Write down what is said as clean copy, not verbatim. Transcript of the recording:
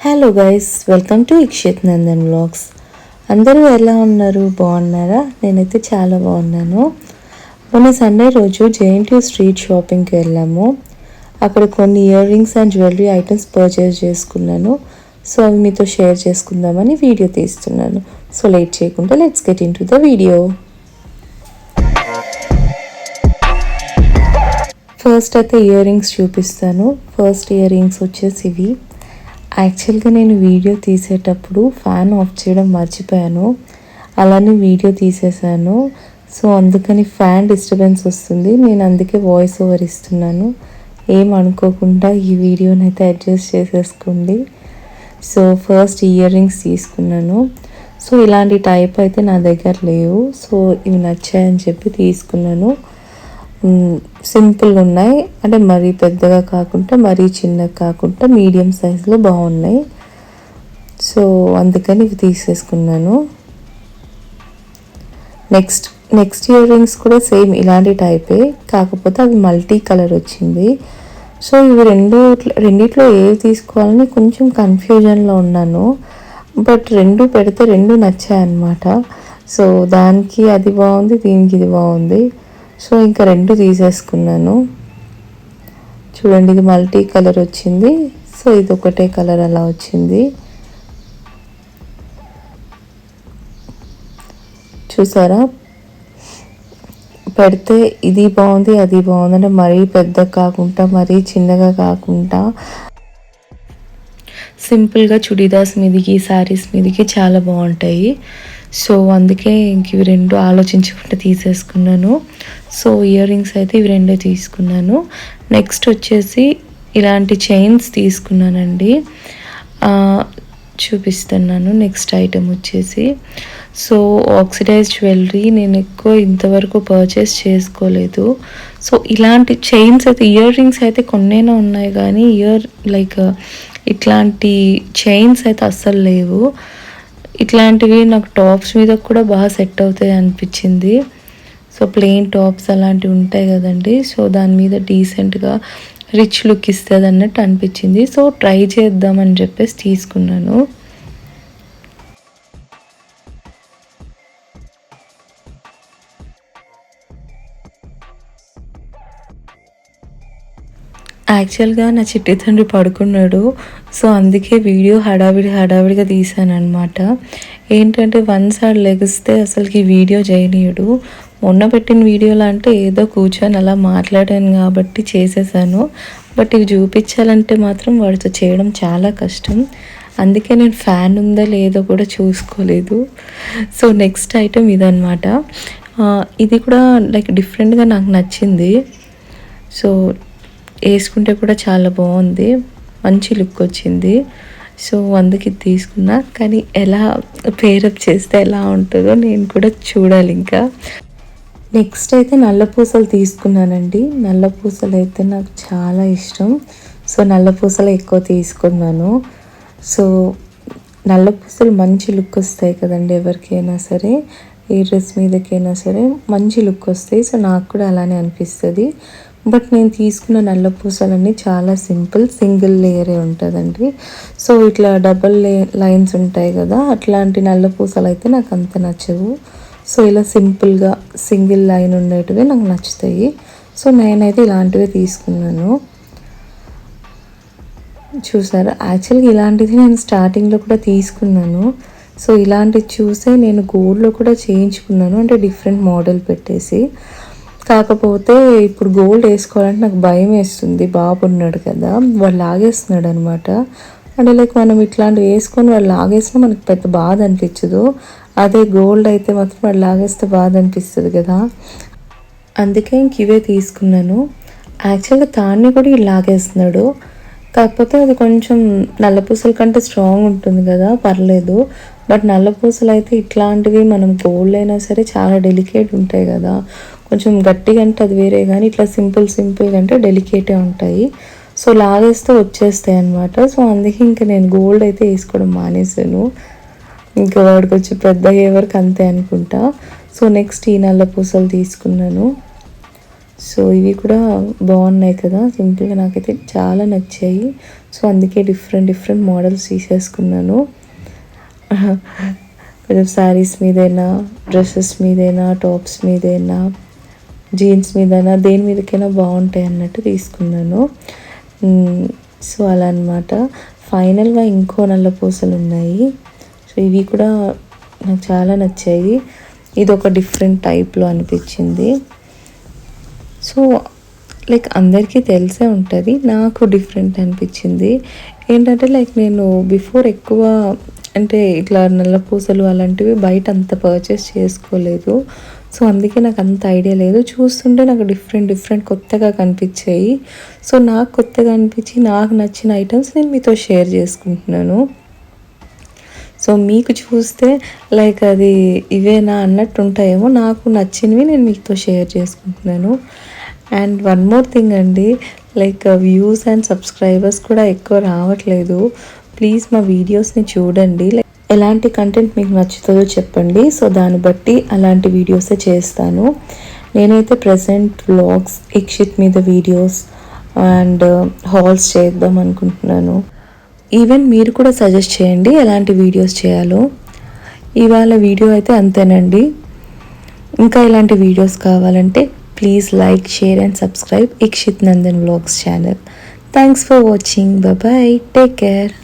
Hello guys, welcome to Ikshith Nandan vlogs. అందరూ ఎలా ఉన్నారు? బాగున్నారా? నేనైతే చాలా బాగున్నాను. మొన్న సండే రోజు జేఎన్టీయూ స్ట్రీట్ షాపింగ్కి వెళ్ళాము. అక్కడ కొన్ని ear rings and jewellery items purchase చేసుకున్నాను. సో అవి మీతో షేర్ చేసుకుందామని వీడియో తీస్తున్నాను. సో లేట్ చేయకుండా let's get in to the video. First అయితే ఇయర్ రింగ్స్ చూపిస్తాను. ఫస్ట్ ఇయర్ రింగ్స్ వచ్చేసి ఇవి. యాక్చువల్గా నేను వీడియో తీసేటప్పుడు ఫ్యాన్ ఆఫ్ చేయడం మర్చిపోయాను, అలానే వీడియో తీసేసాను. సో అందుకని ఫ్యాన్ డిస్టర్బెన్స్ వస్తుంది, నేను అందుకే వాయిస్ ఓవర్ ఇస్తున్నాను. ఏం అనుకోకుండా ఈ వీడియోని అయితే అడ్జస్ట్ చేసేసుకోండి. సో ఫస్ట్ ఇయర్ రింగ్స్ తీసుకున్నాను. సో ఇలాంటి టైప్ అయితే నా దగ్గర లేవు. సో ఇవి నచ్చాయని చెప్పి తీసుకున్నాను. సింపుల్గా ఉన్నాయి, అంటే మరీ పెద్దగా కాకుండా మరీ చిన్నగా కాకుండా మీడియం సైజులో బాగున్నాయి. సో అందుకని ఇవి తీసేసుకున్నాను. నెక్స్ట్ ఇయర్ రింగ్స్ కూడా సేమ్ ఇలాంటి టైపే, కాకపోతే అవి మల్టీ కలర్ వచ్చింది. సో ఇవి రెండిట్లో ఏవి తీసుకోవాలని కొంచెం కన్ఫ్యూజన్లో ఉన్నాను. బట్ రెండు పెడితే రెండు నచ్చాయన్నమాట. సో దానికి అది బాగుంది, దీనికి ఇది బాగుంది. సో ఇంకా రెండు తీసేసుకున్నాను. చూడండి, ఇది మల్టీ కలర్ వచ్చింది. సో ఇది ఒకటే కలర్ అలా వచ్చింది. చూసారా, పెడితే ఇది బాగుంది, అది బాగుంది. అంటే మరీ పెద్దగా కాకుండా మరీ చిన్నగా కాకుండా సింపుల్గా చుడీదార్స్ మీదకి శారీస్ మీదకి చాలా బాగుంటాయి. సో అందుకే ఇంక ఇవి రెండు ఆలోచించకుండా తీసేసుకున్నాను. సో ఇయర్ రింగ్స్ అయితే ఇవి రెండే తీసుకున్నాను. నెక్స్ట్ వచ్చేసి ఇలాంటి చైన్స్ తీసుకున్నానండి, చూపిస్తున్నాను. నెక్స్ట్ ఐటెం వచ్చేసి సో ఆక్సిడైజ్ జ్యువెలరీ నేను ఎక్కువ ఇంతవరకు పర్చేస్ చేసుకోలేదు. సో ఇలాంటి చైన్స్ అయితే, ఇయర్ రింగ్స్ అయితే కొన్నైనా ఉన్నాయి కానీ ఇట్లాంటి చైన్స్ అయితే అస్సలు లేవు. ఇట్లాంటివి నాకు టాప్స్ మీద కూడా బాగా సెట్ అవుతాయి అనిపించింది. సో ప్లెయిన్ టాప్స్ అలాంటివి ఉంటాయి కదండి, సో దాని మీద డీసెంట్గా రిచ్ లుక్ ఇస్తుంది అన్నట్టు అనిపించింది. సో ట్రై చేద్దామని చెప్పేసి తీసుకున్నాను. యాక్చువల్గా నా చిట్టి తండ్రి పడుకున్నాడు. సో అందుకే వీడియో హడావిడిగా తీసాను అనమాట. ఏంటంటే వన్స్ ఆడు లెగిస్తే అసలుకి వీడియో చేయనీయడు. మొన్న పెట్టిన వీడియోలో అంటే ఏదో కూర్చొని అలా మాట్లాడాను కాబట్టి చేసేసాను. బట్ ఇవి చూపించాలంటే మాత్రం వాడితో చేయడం చాలా కష్టం. అందుకే నేను ఫ్యాన్ ఉందా లేదో కూడా చూసుకోలేదు. సో నెక్స్ట్ ఐటెం ఇదనమాట. ఇది కూడా డిఫరెంట్గా నాకు నచ్చింది. సో వేసుకుంటే కూడా చాలా బాగుంది, మంచి లుక్ వచ్చింది. సో అందుకే తీసుకున్నా, కానీ ఎలా పేరప్ చేస్తే ఎలా ఉంటుందో నేను కూడా చూడాలి ఇంకా. నెక్స్ట్ అయితే నల్ల పూసలు తీసుకున్నానండి. నల్ల పూసలు అయితే నాకు చాలా ఇష్టం. సో నల్ల పూసలు ఎక్కువ తీసుకున్నాను. సో నల్ల పూసలు మంచి లుక్ వస్తాయి కదండి, ఎవరికైనా సరే, ఏ డ్రెస్ మీదకైనా సరే మంచి లుక్ వస్తాయి. సో నాకు కూడా అలానే అనిపిస్తుంది. బట్ నేను తీసుకున్న నల్ల పూసలన్నీ చాలా సింగిల్ లేయరే ఉంటుందండి. సో ఇట్లా డబల్ లైన్స్ ఉంటాయి కదా, అట్లాంటి నల్ల పూసలు అయితే నాకు అంత నచ్చవు. సో ఇలా సింపుల్గా సింగిల్ లైన్ ఉండేటివి నాకు నచ్చుతాయి. సో నేనైతే ఇలాంటివే తీసుకున్నాను. చూసారా, యాక్చువల్గా ఇలాంటిది నేను స్టార్టింగ్లో కూడా తీసుకున్నాను. సో ఇలాంటివి చూసే నేను గోల్డ్లో కూడా చేయించుకున్నాను, అంటే డిఫరెంట్ మోడల్ పెట్టేసి. కాకపోతే ఇప్పుడు గోల్డ్ వేసుకోవాలంటే నాకు భయం వేస్తుంది. బాబు ఉన్నాడు కదా, వాడు లాగేస్తున్నాడు అనమాట. అంటే మనం ఇట్లాంటివి వేసుకొని వాళ్ళు లాగేసినా మనకు పెద్ద బాధ అనిపించదు. అదే గోల్డ్ అయితే మాత్రం వాడు లాగేస్తే బాధ అనిపిస్తుంది కదా. అందుకే ఇంక ఇవే తీసుకున్నాను. యాక్చువల్గా తాన్ని కూడా వీడు లాగేస్తున్నాడు, కాకపోతే అది కొంచెం నల్లపూసల కంటే స్ట్రాంగ్ ఉంటుంది కదా, పర్లేదు. బట్ నల్లపూసలు అయితే ఇట్లాంటివి మనం గోల్డ్ అయినా సరే చాలా డెలికేట్ ఉంటాయి కదా, కొంచెం గట్టిగా అంటే అది వేరే, కానీ ఇట్లా సింపుల్గా అంటే డెలికేటే ఉంటాయి. సో లాగేస్తే వచ్చేస్తాయి అన్నమాట. సో అందుకే ఇంకా నేను గోల్డ్ అయితే వేసుకోవడం మానేసాను. ఇంకా వాడికి వచ్చి పెద్దగా అయ్యే వరకు అంతే అనుకుంటా. సో నెక్స్ట్ ఈ నల్ల పూసలు తీసుకున్నాను. సో ఇవి కూడా బాగున్నాయి కదా, సింపుల్గా నాకైతే చాలా నచ్చాయి. సో అందుకే డిఫరెంట్ మోడల్స్ తీసేసుకున్నాను. కొంచెం శారీస్ మీదైనా, డ్రెస్సెస్ మీదైనా, టాప్స్ మీదైనా, జీన్స్ మీదైనా, దేని మీదకైనా బాగుంటాయి అన్నట్టు తీసుకున్నాను. సో అలా అనమాట. ఫైనల్గా ఇంకో నల్ల పూసలు ఉన్నాయి. సో ఇవి కూడా నాకు చాలా నచ్చాయి. ఇది ఒక డిఫరెంట్ టైప్లో అనిపించింది. సో లైక్ అందరికీ తెలిసే ఉంటుంది, నాకు డిఫరెంట్ అనిపించింది. ఏంటంటే లైక్ నేను బిఫోర్ ఎక్కువ అంటే ఇట్లా నల్ల పూసలు అలాంటివి బయట అంత పర్చేస్ చేసుకోలేదు. సో అందుకే నాకు అంత ఐడియా లేదు. చూస్తుంటే నాకు డిఫరెంట్ కొత్తగా కనిపించాయి. సో నాకు కొత్తగా అనిపించి నాకు నచ్చిన ఐటమ్స్ నేను మీతో షేర్ చేసుకుంటున్నాను. సో మీకు చూస్తే లైక్ అది ఇవేనా అన్నట్టు ఉంటాయేమో, నాకు నచ్చినవి నేను మీతో షేర్ చేసుకుంటున్నాను. అండ్ వన్ మోర్ థింగ్ అండి, లైక్ వ్యూస్ అండ్ సబ్స్క్రైబర్స్ కూడా ఎక్కువ రావట్లేదు. ప్లీజ్ మా వీడియోస్ని చూడండి. లైక్ ఎలాంటి కంటెంట్ మీకు నచ్చుతుందో చెప్పండి. సో దాన్ని బట్టి అలాంటి వీడియోసే చేస్తాను. నేనైతే ప్రజెంట్ వ్లాగ్స్, ఇక్షిత్ మీద వీడియోస్ అండ్ హాల్స్ చేద్దాం అనుకుంటున్నాను. ఈవెన్ మీరు కూడా సజెస్ట్ చేయండి ఎలాంటి వీడియోస్ చేయాలో. ఇవాళ వీడియో అయితే అంతేనండి. ఇంకా ఇలాంటి వీడియోస్ కావాలంటే please like, share and subscribe Ikshith Nandan vlogs channel. Thanks for watching. Bye, take care.